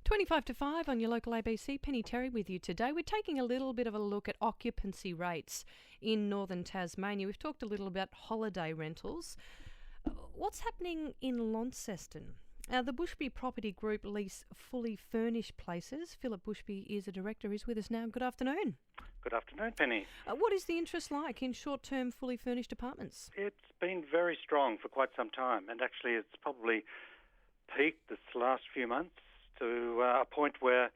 25 to 5 on your local ABC. Penny Terry with you today. We're taking a little bit of a look at occupancy rates in northern Tasmania. We've talked a little about holiday rentals. What's happening in Launceston? The Bushby Property Group lease fully furnished places. Phillip Bushby is a director. He's with us now. Good afternoon. Good afternoon, Penny. What is the interest like in short-term fully furnished apartments? It's been very strong for quite some time, and actually it's probably peaked this last few months to a point where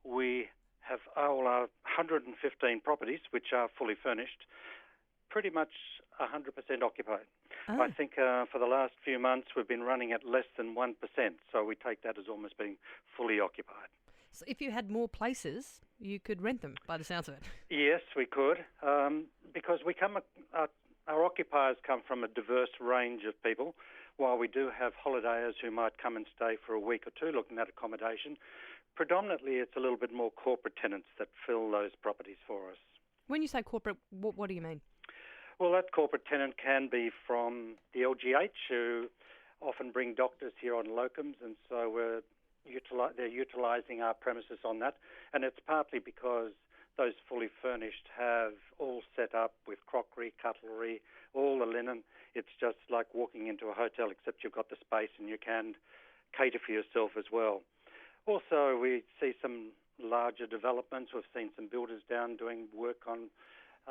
we have all our 115 properties, which are fully furnished, pretty much 100% occupied. I think for the last few months we've been running at less than 1%, so we take that as almost being fully occupied. So if you had more places, you could rent them, by the sounds of it. Yes, we could, because our occupiers come from a diverse range of people. While we do have holidayers who might come and stay for a week or two looking at accommodation, predominantly it's a little bit more corporate tenants that fill those properties for us. When you say corporate, what do you mean? Well, that corporate tenant can be from the LGH, who often bring doctors here on locums, and so they're utilising our premises on that. And it's partly because those fully furnished have all set up with crockery, cutlery, all the linen. It's just like walking into a hotel, except you've got the space and you can cater for yourself as well. Also, we see some larger developments. We've seen some builders down doing work on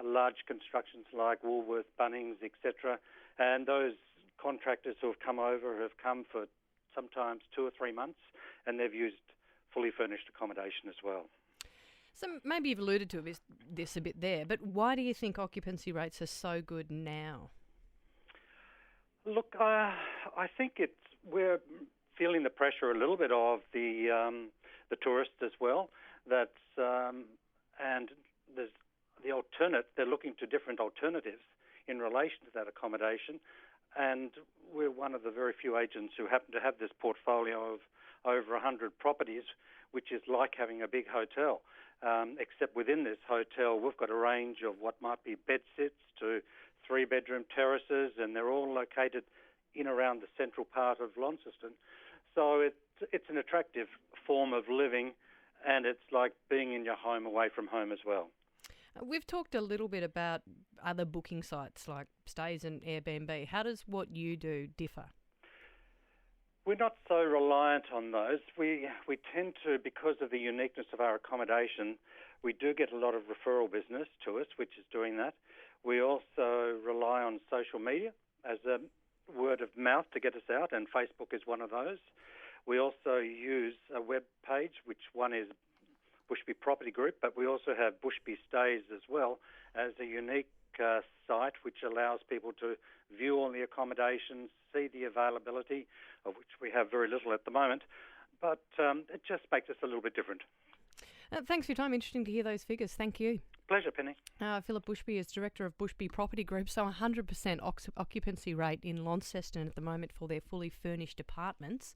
large constructions like Woolworth, Bunnings, etc. And those contractors who have come over have come for sometimes 2 or 3 months, and they've used fully furnished accommodation as well. So maybe you've alluded to this a bit there, but why do you think occupancy rates are so good now? Look, I think we're feeling the pressure a little bit of the tourists as well. And there's the alternate. They're looking to different alternatives in relation to that accommodation. And we're one of the very few agents who happen to have this portfolio of over 100 properties, which is like having a big hotel. Except within this hotel, we've got a range of what might be bed sits to 3-bedroom terraces, and they're all located in around the central part of Launceston. So it's an attractive form of living, and it's like being in your home away from home as well. We've talked a little bit about other booking sites like Stays and Airbnb. How does what you do differ? We're not so reliant on those. We tend to, because of the uniqueness of our accommodation, we do get a lot of referral business to us, which is doing that. We also rely on social media as a word of mouth to get us out, and Facebook is one of those. We also use a web page, which one is Bushby Property Group, but we also have Bushby Stays as well as a unique site which allows people to view all the accommodations, see the availability, of which we have very little at the moment, but it just makes us a little bit different. Thanks for your time. Interesting to hear those figures. Thank you. Pleasure, Penny. Phillip Bushby is Director of Bushby Property Group, so 100% occupancy rate in Launceston at the moment for their fully furnished apartments.